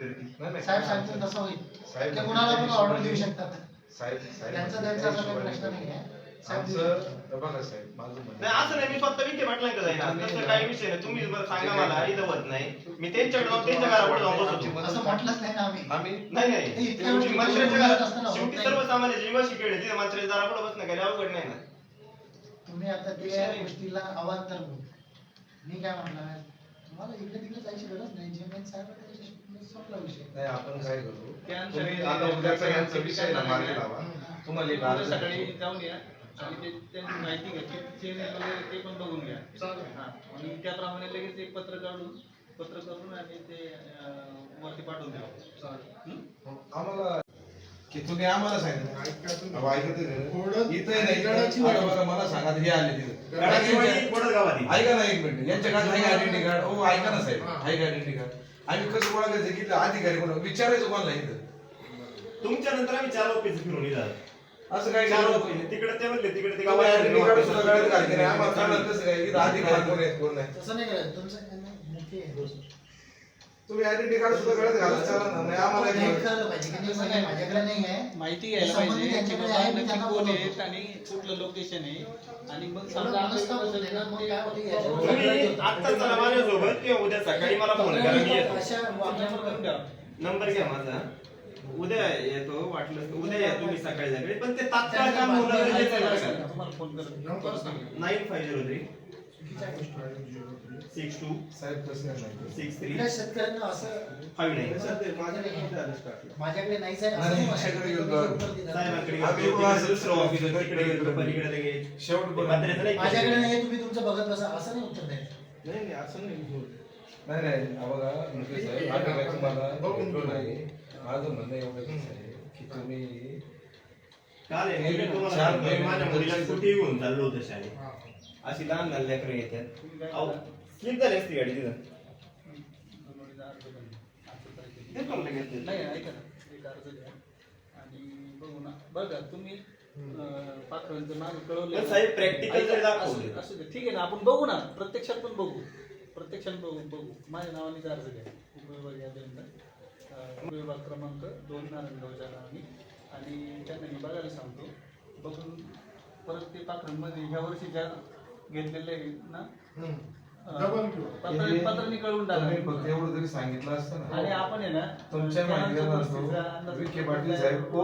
करतील. साहेब सांगतील तसं होईल. ते कुणाला पण ऑर्डर देऊ शकतात. त्यांचा असा काही प्रश्न नाही आहे. बघा साहेब माझं नाही असं नाही, मी स्वतः विखे पाटलांकडे जाईना, तसं काही विषय नाही. तुम्ही सांगा मला, इथं होत नाही, मी त्यांच्याकडे जाऊन त्यांच्या घरापुढे जाऊन बसतो. असं म्हटलंच नाही ना आम्ही. नाही शेवटी मंत्र्याच्या घरात, शेवटी सर्वसामान्य जीवन शिकेल तिथे मंत्र्याच्या दारापुढे बसणं काही अवघड नाही ना. तुम्ही आता त्या गोष्टीला अवांतर बोल. मी काय म्हणणार, तुम्हाला इकडे तिकडे जायची गरज नाही. जे मेन साहेब संपला विषय. नाही आपण काय करू, तुम्ही आता उद्याचा यांचा विषय ना मार्गी लावा. तुम्हाला सकाळी जाऊन या आणि त्यांची माहिती घ्यायची, चेन वगैरे ते पण बघून घ्या. आणि त्याप्रमाणे लगेच एक पत्र करून आणि ते वरती पाठवून द्या आम्हाला की तुम्ही आम्हाला सांगितलं इथं नाही. बघा मला सांगा हे आले तिथं ऐका ना एक मिनिट, यांच्या काय आहे आयडेंटिटी कार्ड? हो ऐका ना साहेब, आहे का आयडेंटिटी कार्ड? आम्ही कसं ओळखायचं की अधिकारी कोण विचारायचं कोणाला इथं? तुमच्या नंतर आम्ही 4 ऑफिस फिरून येणार. असं काय तिकडे ते म्हणले, तिकडे ते आयडेंटिटी कार्ड सुद्धा गळ्यात घालते नाही. आम्हाला कळलं कसं काय इथं अधिकारी कोण आहेत कोण नाही? तसं नाही करायचं. तुमचं मोठी आहे. तुम्ही आयडेंटिटी कार्ड सुद्धा गळ्यात घालत चाला ना. नाही आम्हाला कळलं पाहिजे की नाही, माझ्याकडे नाही आहे, माहिती घ्यायला पाहिजे की बाबा नक्की कोण आहेत आणि कुठलं लोकेशन आहे. आणि मग समजा तुम्ही आता चला माझ्यासोबत किंवा उद्या सकाळी मला फोन करा, मी येतो. नंबर घ्या माझा, उद्या येतो. वाटलं तर उद्या या तुम्ही सकाळी सकाळी, पण ते तात्काळ काम होणं गरजेचं आहे. तुम्हाला फोन करतो. 9503 62 साहेब कसं नाही 63 शेतकऱ्यांना असं 59. माझ्याकडे नाही साहेब. माझ्याकडे दुसरं ऑफिस तिकडे गेलो, पलीकडे लगेच माझ्याकडे नाही, तुम्ही तुमचं बघत बसा. असं नाही उत्तर द्यायचं. नाही असं नाही. नाही बघा मुकेश साहेब, आम्ही काय तुम्हाला बोललो नाही. माझं म्हणणं एवढंच आहे की तुम्ही काल माझ्या मुलीला कुठेही घेऊन चाललो होतो शाळेत. अशी लहान लहान लेकरं येतात, स्लिप झाली असती गाडी तिथं. नाही ऐका ना, एक अर्ज द्या आणि बघू ना. बघा तुम्ही पाखरांचं नाव कळवलं साहेब, प्रॅक्टिकल जरी दाखवलं असू दे, ठीक आहे ना. आपण बघू ना, प्रत्यक्षात पण बघू. माझ्या नावाने अर्ज द्या. उपविभाग क्रमांक 2 नारायणगावच्या नावाने. आणि त्यांना मी बघायला सांगतो. बघून परत ते पाखरांमध्ये ह्या वर्षी ज्या घेतलेले ना पत्रांनी कळवून फक्त एवढं जरी सांगितलं असतं ना. आणि आपण आहे ना तुमच्या माहिती विखे पाटील साहेब हो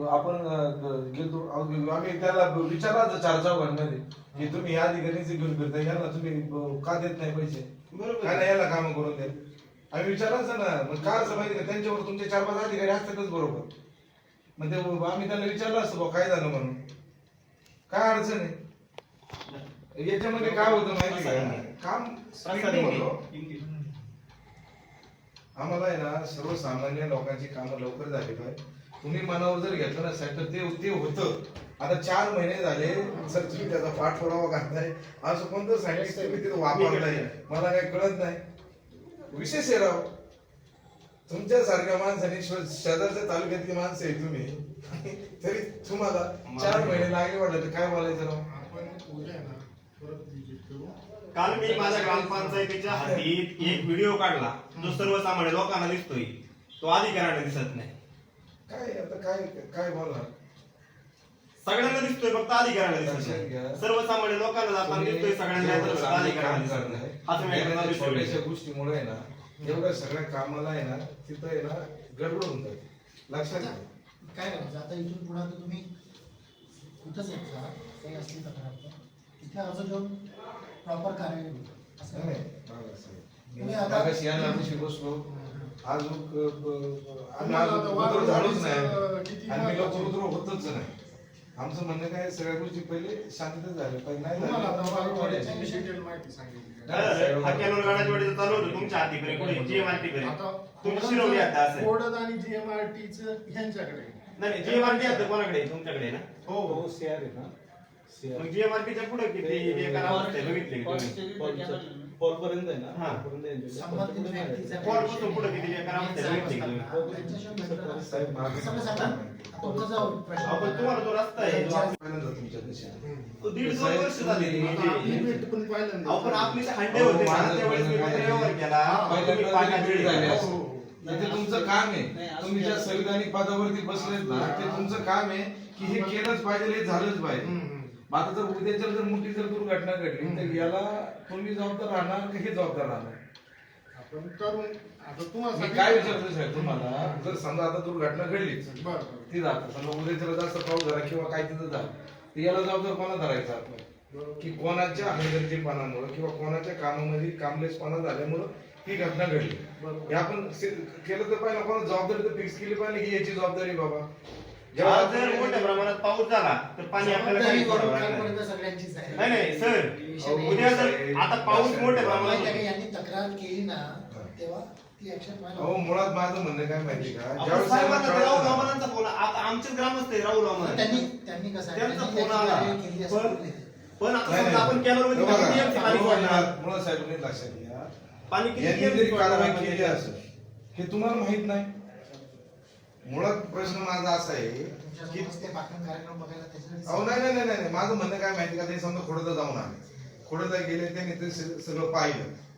आपण गेलो आम्ही त्याला विचारला 4 चौघांमध्ये की तुम्ही या अधिकारीचे घेऊन फिरता, याला तुम्ही का देत नाही पैसे? काय नाही याला काम करून देत. आम्ही विचारायचं ना. मग काय असं माहिती का त्यांच्यावर तुमचे 4-5 अधिकारी असतातच बरोबर. मग ते आम्ही त्यांना विचारलं असतं काय झालं म्हणून, काय अडचण आहे याच्यामध्ये. काय होतं माहिती का, काम आम्हाला आहे ना सर्वसामान्य लोकांची कामं लवकर झाली पाहिजे. तुम्ही मनावर जर घेतलं ना साहेब तर ते होतं. आता 4 महिने झाले सर तुम्ही त्याचा पाठपुरावा करताय, असं कोणतं सायंटिस्ट तुम्ही तिथं वापरताय मला काही कळत नाही. विशेष आहे राव, तुमच्यासारख्या माणसाने शेजारच्या तालुक्यातली माणसं आहे तुम्ही, तरी तुम्हाला 4 महिने लागले वाटलं तर काय बोलायचं राव. काल मी माझ्या ग्रामपंचायतीच्या हद्दीत एक व्हिडिओ काढला जो सर्वसामान्य लोकांना दिसतोय, तो अधिकाऱ्यांना दिसत नाही. काय आता काय बोलणार, सगळ्यांना दिसतोय फक्त अधिकाऱ्यांना दिसत नाही. सर्वसामान्य लोकांना जाताना दिसतोय, सगळ्यांना अधिकाऱ्यांना दिसत नाही. छोट्याशा गोष्टीमुळे ना एवढ्या सगळ्या कामाला आहे ना तिथं आहे ना गडबड होऊन जाते. लक्षात घ्या काय करायचं आता इथून पुढे तुम्ही कुठंच येत जा, काही असली तक्रार इथे अर्ज देऊन प्रॉपर कार्यवाही होईल. असं नाही तुम्ही आता बसलो आज आम्ही झालोच नाही आणि मी लवकर उतरू होतच नाही. आमचं म्हणणं काय सगळ्या गोष्टी पहिले शांततेत झाल्या पाहिजे. नाही चालू होतं तुमच्या हातीकडे, कुठे GMRT कडे तुम्ही शिरवली आता असं आणि GMRT ह्यांच्याकडे नाही. GMRT आता कोणाकडे? तुमच्याकडे ना. हो CR आहे ना. मग GMRTच्या पुढे किती बघितले कॉल पर्यंत आहे ना. संबंधित व्यक्तीचा कॉल पासून पुढे किती तुमचा जो प्रश्न आपण तुम्हाला जो रस्ता आहे तुमच्या दिशेने तो 1.5-2 वर्ष झाली. पण आपण आपले हंडे होते त्यावेळेस मी पत्र व्यवहार केला. झाले तुमचं काम आहे. नाही, असं तुम्ही ज्या नाही. संविधानिक पदावरती बसलेत ना ते तुमचं काम आहे की हे केलंच पाहिजे, हे झालंच पाहिजे. मग आता जर उद्याच्या जर मोठी जर दुर्घटना घडली तर याला तुम्ही जबाबदार राहणार का हे जबाबदार राहणार? आपण करून आता तुम्हाला मी काय विचारतो साहेब तुम्हाला, जर समजा आता दुर्घटना घडलीच बरं ती जात समजा उद्याच्याला जास्त पाऊस झाला किंवा काय तिथं झालं तर याला जबाबदार कोणा धरायचा आपण? की कोणाच्या हलगर्जीपणामुळे किंवा कोणाच्या कामामध्ये कामलेसपणा झाल्यामुळं ही घटना घडली. हे आपण केलं तर पाहिजे, कोणा जबाबदारी तर फिक्स केली पाहिजे की याची जबाबदारी बाबा. जेव्हा आज जर मोठ्या प्रमाणात पाऊस झाला तर पाणी आपल्याला जबाबदारी काही सोडावं वरून लागणार खालपर्यंत नाही. सगळ्यांचीच आहे. नाही नाही सर, उद्या जर आता पाऊस मोठ्या प्रमाणात माहिती आहे का, यांनी तक्रार केली ना तेव्हा ती ऍक्शन अहो मुळात माझं म्हणणं काय माहिती का, आपण ज्यावेळेस साहेबांना यांना ते राहुल कळतं ना, अहमदांचा फोन आता आमचेच ग्रामस्थ आहे राहुल अहमद त्यांनी कसं आहे, त्यांचा त्यांनी फोन त्याची आला. कार्यवाही केली असं पण- बोलले. पण आता नाही, समजा आपण नाही. कॅनल मध्ये हे बघा, किती TMC पाणी सोडणार मुळात साहेबांनी लक्षात घ्या, पाणी किती यांनी TMC जरी सोडणार कारवाई आपण केली त्याच्यात? असेल हे तुम्हाला माहित नाही. मुळात प्रश्न माझा असा आहे तुमच्या की समोर ते पाठण कार्यक्रम बघायला त्याच्यासाठी अहो नाही, माझं म्हणणं काय माहिती का, ते समजा खोडदा जाऊन आले, खोडदा गेले त्यांनी ते सगळं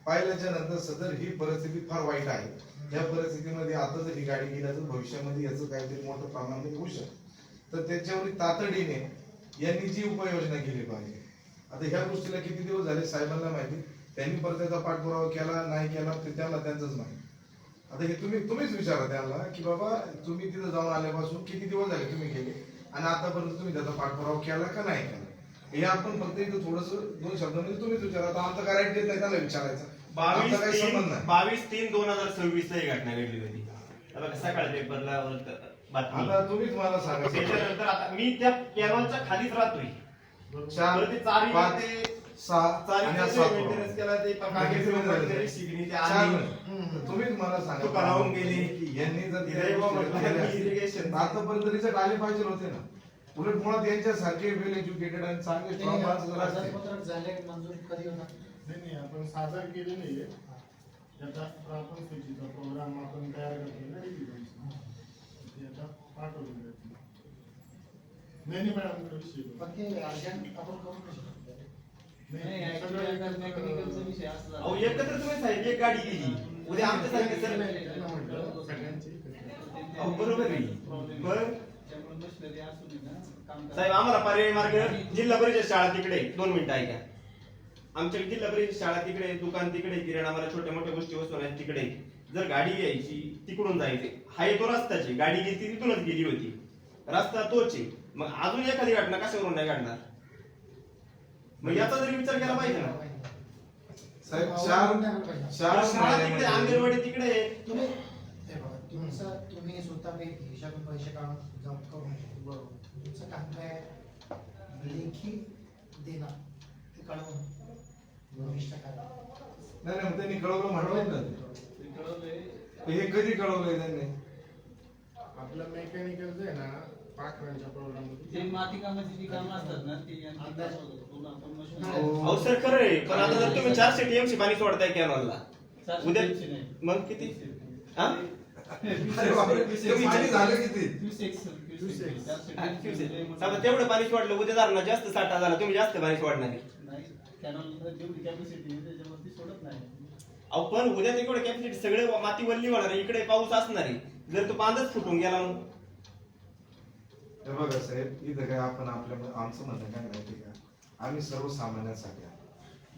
पाहिल्याच्या नंतर सदर ही परिस्थिती फार वाईट आहे. या परिस्थितीमध्ये आता जर ही गाडी गेल्या तर भविष्यामध्ये याचं काहीतरी मोठं प्रमाणात होऊ शकतं, तर त्याच्यावर तातडीने यांनी जी उपाययोजना केली पाहिजे. आता ह्या गोष्टीला किती दिवस झाले साहेबांना माहिती, त्यांनी परत त्याचा पाठपुरावा केला नाही केला ते त्यांना त्यांचंच माहिती. आता हे तुम्हीच विचारा त्यांना की बाबा तुम्ही तिथं जाऊन आल्यापासून किती दिवस झाले तुम्ही गेले आणि आतापर्यंत तुम्ही त्याचा पाठपुरावा केला का नाही केला, हे आपण फक्त इथं थोडस 2 शब्दांमध्ये तुम्हीच विचारा. आता आमचं काय राईट देत नाही त्याला विचारायचं, आमचा काही संबंध नाही. 22/3/2026 ला ही घटना घडली होती. हे बघा, सकाळ पेपरला बातमी. आता तुम्हीच मला सांगा त्याच्यानंतर आता मी त्या कॅनॉलच्या खालीच राहतोय. 4, बरं, ते चारी 5, ते 6 आणि चारीचं 7 maintenance केला, ते बाकीचे बाकीचे झाले. वगैरे शिगणी ते 4 आली. महिने. तुम्हीच मला सांगा तुका लावून गेली. की यांनी जर इथे बाबा म्हटलं, irrigation. आतापर्यंत रिझल्ट आले पाहिजे होते ना. उलट मुळात यांच्यासारखे वेल एज्युकेटेड आणि चांगले ते strong माणसं जर असते आजारपत्रक झाले मंजूर कधी होणार? नाही आपण सादर केले नाहीये. त्याचा प्रापण सूचीचा प्रोग्राम आपण तयार करतो ते आता पाठवून देतो. नाही मॅडम विषय पण ते अर्जंट आपण करू नाही शकत. नाही, actually आता मेकॅनिकलचा विषय असं झाला. अहो, एकत्र तुम्ही साहेब एक गाडी गेली उद्या आमच्यासारखे सर त्यांना म्हटलं सगळ्यांची अहो, बरोबर आहे. बरं. त्यामुळे बसलं ते असू दे ना, काम करा. साहेब आम्हाला पर्यायी मार्ग जिल्हा परिषद शाळा तिकडे 2 मिनिटं ऐका. आमच्याकडे जिल्हा परिषद शाळा तिकडे, दुकान तिकडे, किराणा आम्हाला छोट्या मोठ्या गोष्टी वस्तू आहेत तिकडे. जर गाडी यायची तिकडून जायचे, हाय तो रस्ताची गाडी गेली ती तिथूनच गेली होती, रस्ता तोच आहे. मग अजून एखादी घटना कशावरून नाही घडणार? मग याचा जरी विचार केला पाहिजे ना. साहेब पाहिजे. 4 शाळा तिकडे, अंगणवाडी तिकडे. तुम्ही हे बघा, तुम्ही स्वतः खिशातून पैसे काढून जाऊन करू नाही शकत. बरोबर. तुमचं काम काय आहे? लेखी देणं ते कळवून भविष्य काय नाही मग त्यांनी कळवलं म्हटलं ना ते कळवलंय. हे कधी कळवलंय त्यांनी? आपलं मेकॅनिकल आहे ना पाखरांच्या प्रोग्राम ते माती कामाची जी कामं असतात ना ती यांची अंदाज. पुन्हा आपण machine- हो. अहो सर खरं आहे, पण आता जर तुम्ही 400 TMC पाणी सोडताय कॅनॉलला, 400 उद्या TMC नाही. मग किती? हा? अरे बापरे, ते पाणी झालं किती? 400 आता तेवढं पाणी सोडलं उद्या धरणा जास्त साठा झाला, तुम्ही जास्त पाणी सोडणार आहे. नाही, कॅनॉलला जेवढी कॅपॅसिटी आहे त्याच्यावरती सोडत नाही. अहो पण उद्या तेवढं कॅपॅसिटी सगळे माती वल्ली होणार आहे, इकडे पाऊस असणार आहे. जर तो बांधच फुटून गेला मग हे बघा साहेब, इथं काय आपण आमचं म्हणणं काय माहिती का, आम्ही सर्वसामान्यांसाठी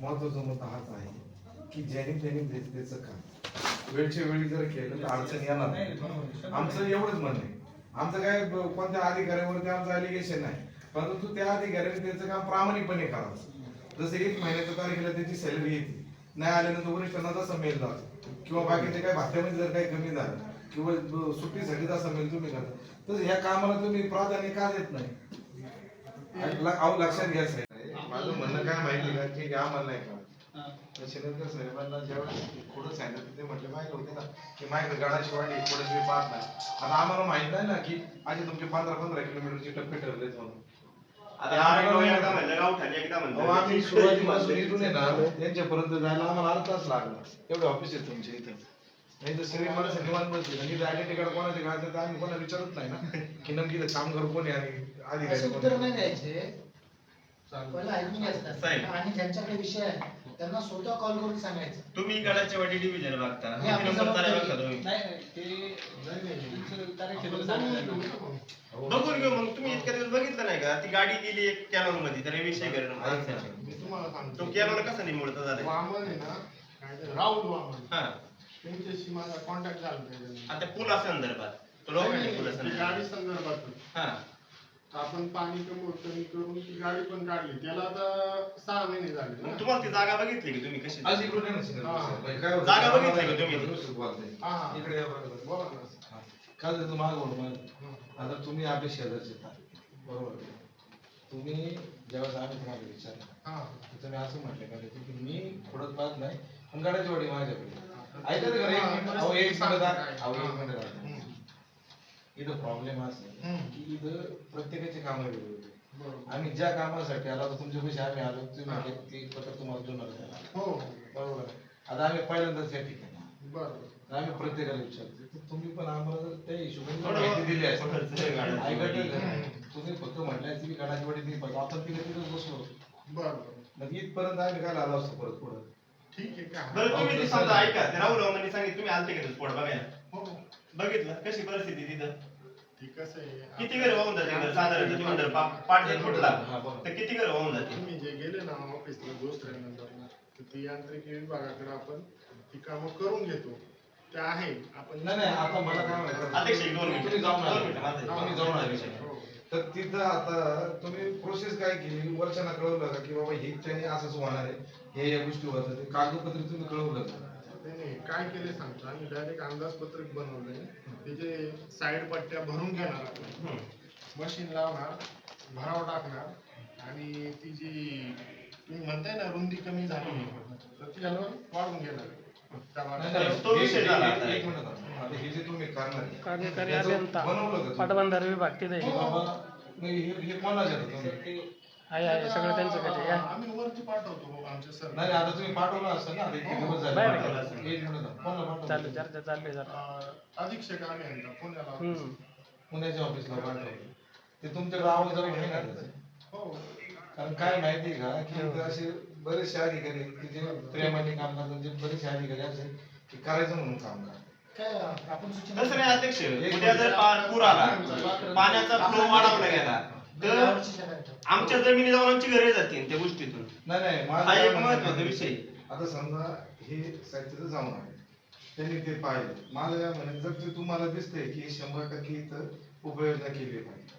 महत्वाचा मुद्दा हाच आहे की ज्याने त्याने त्याचं काम वेळच्या वेळी जर केलं तर अडचण येणार नाही, नाही. बरोबर. आमचं एवढंच म्हणणं आहे. आमचं काय कोणत्या अधिकाऱ्यावरती आमचं अलिगेशन नाही, परंतु त्या अधिकाऱ्याने त्याचं काम प्रामाणिकपणे करावं. जसं 1 महिन्याच्या तारखेला त्याची सॅलरी येते, नाही आल्यानंतर वरिष्ठांना तसं मेल जातो किंवा बाकीचे काय भात्यामध्ये जर काही कमी झालं किंवा सुट्टीसाठी तसा मेल तुम्ही करता, तर ह्या कामाला तुम्ही प्राधान्य का देत नाही? अहो लक्षात घ्या साहेब, माझं म्हणणं काय माहिती का की आम्हाला नाही का हा. शिलेकर साहेबांना ज्यावेळेस थोडं सांगितलं ते म्हटलं माहिती होते ना की माझ्याकडे गाडाशिवाय थोडं तुम्ही पाहत नाही. आता आम्हाला माहित नाही ना की आज तुमचे 15-15 किलोमीटरचे टप्पे ठरलेत म्हणून. आता आम्ही एकदा म्हणलं गावठाण, एकदा म्हणलं अहो, आम्ही सुरुवातीपासून इथून आहे ना त्यांच्यापर्यंत जायला आम्हाला अर्धा तास लागला. एवढे ऑफिस आहे तुमच्या इथं, नाही तर सगळी माणसं निवांत बसली आणि आयडेंटिटी कार्ड कोणाचे काढतात तर आम्ही कोणाला विचारत नाही ना की नक्की कामगार कोणी आणि अधिकारी असे कोण उत्तर आहे. नाही द्यायचे. पहिलं ऐकून घ्यायचं साहेब. आणि ज्यांच्याकडे विषय आहे त्यांना स्वतः कॉल करून सांगायचं. तुम्ही गडाच्या वाटी डिव्हिजन बघता हे आपली नंबर तारा जबाबदारी. बघता तुम्ही. नाही, नाही, ते बघून घेऊ मग. तुम्ही इतक्या दिवस बघितलं नाही का ती गाडी गेली एक कॅनॉल मध्ये तर विषय करणं मी तुम्हाला तो सांगतो कॅनॉल कसा निमुळता झाला वामन आहे ना काय ते राहुल वामन हा त्यांच्याशी माझा कॉन्टॅक्ट झाला पाहिजे आता पुला संदर्भात तो लोकांनी पुला ती संदर्भात गाडी संदर्भात हा आपण पाणी कमी करून ती गाडी पण काढली त्याला आता 6 महिने झाले मग ना. तुम्हाला ती जागा बघितली की तुम्ही कशी आज इकडून ये ना सिंगल. हा. काय होतं? जागा बघितली का तुम्ही? व्यवस्थित बोलताय. हा. इकडे या बरं. बोला ना. हा. काय झालं मागं बोल मागं. हं. आता तुम्ही आपल्या शेजारचे आहेत. बरोबर आहे. तुम्ही ज्यावेळेस आम्ही तुम्हाला विचारलं हा. तर तुम्ही असं म्हटलं का की मी पुढं पाहत नाही पण गाड्याची वाडी माझ्याकडे ऐका ते घरी एक मिनिट अहो एक मिनिट जा. अहो एक मिनिट जा. हं. इथं प्रॉब्लेम असा आहे हं. की इथं प्रत्येकाची कामं वेगवेगळी आहेत. बरोबर. आम्ही ज्या कामासाठी आलो आता तुमच्या पैसे आम्ही आलो तुम्ही म्हटले की पत्र तुम्हाला देणार द्यायला. हो बरोबर आहे. आता आम्ही पहिल्यांदाच या ठिकाणी आलो. बरोबर. आम्ही प्रत्येकाला विचारतो तर तुम्ही पण आम्हाला जर त्या हिशोबाने थोडं माहिती दिली थोडं असते गाडी- ऐकत का? तुम्ही फक्त म्हटलं की गाडाची वाडी दिली पाहिजे आपण तिथे तिथेच बसलो बरोबर. मग इथपर्यंत आम्ही काय आलो असतो परत पुढं ठीक आहे का बरं तुम्ही ते समजा ऐका ते राहुल रावणांनी सांगितलं तुम्ही आलते का स्पॉट बघायला हो बघितलं कशी परिस्थिती तिथं ती कसं आहे किती घर वाहून जाते घर साधारण तुम्ही जर पाठ जर फुटला हा, बरोबर. तर किती घर वाहून जाते तुम्ही जे गेले ना ऑफिसला दुसऱ्यानंतर तर ती यांत्रिकी विभागाकडे आपण ती कामं करून घेतो त्या आहे आपण नाही नाही आता मला काय म्हणायचं अध्यक्ष, एक 2 मिनिटं. तुम्ही जाऊन 2 आले. मिनिटं, माझं. तुम्ही जाऊन आले. हो. तर तिथं आता तुम्ही प्रोसेस काय केली वर्षांना कळवलं का की बाबा हे त्याने असंच होणार आहे हे या गोष्टी होतात ते कागदपत्र तुम्ही कळवलं का नाही काय केले सांगतो आम्ही डायरेक्ट अंदाजपत्रक बनवलंय त्याचे साईड पट्ट्या भरून घेणार आपण हम्म. मशीन लावणार भराव टाकणार आणि ती जी तुम्ही म्हणताय ना रुंदी कमी झाली तर ती हलवून वाढून घेणार त्या नाही, भागात. नाही, तो विषय झाला एक- आता. एक मिनिट थांबा. आता हे जे तुम्ही करणार आहे, कार्यकारी याचं अभियंता बनवलं का तुम्ही? पाटबंधारे विभाग तिथे की बाबा नाही, हे कोणाला देता तुम्ही आहे सगळं त्यांच्याकडे या आम्ही वरती पाठवतो आमच्या सर नाही आता तुम्ही पाठवलं असेल ना आता इतके दिवस झाले बाहेर पाठवलं गेला. असेल. एक मिनिट थांबा. कोणाला चालू पाठवलं चर्चा चालू आहे जरा अधीक्षक आम्ही आणला पुण्याला हम्म. पुण्याच्या ऑफिसला पाठवलं ते तुमच्या गावात जाऊन आहे ना त्याचं? हो कारण काय माहिती का की इथं असे बरेचसे अधिकारी आहेत की जे प्रेमाने काम करतात जे बरेचसे अधिकारी असे की करायचं म्हणून काम करतात काय आपण सूचना तसं नाही अध्यक्ष उद्या जर पूर आला पाण्याचा फ्लो वाढवला गेला तर यावर्षीच्या काय? आमच्या जमिनी जाऊन आमची घरे जातील त्या गोष्टीतून नाही नाही माझं हा काय एक म्हणणं आहे, महत्वाचा विषय आता समजा हे साहित्य जाऊन आहे त्यांनी ते पाहिलं माझं काय म्हणणं जर ते तुम्हाला दिसतंय की 100% इथं उपाययोजना केली पाहिजे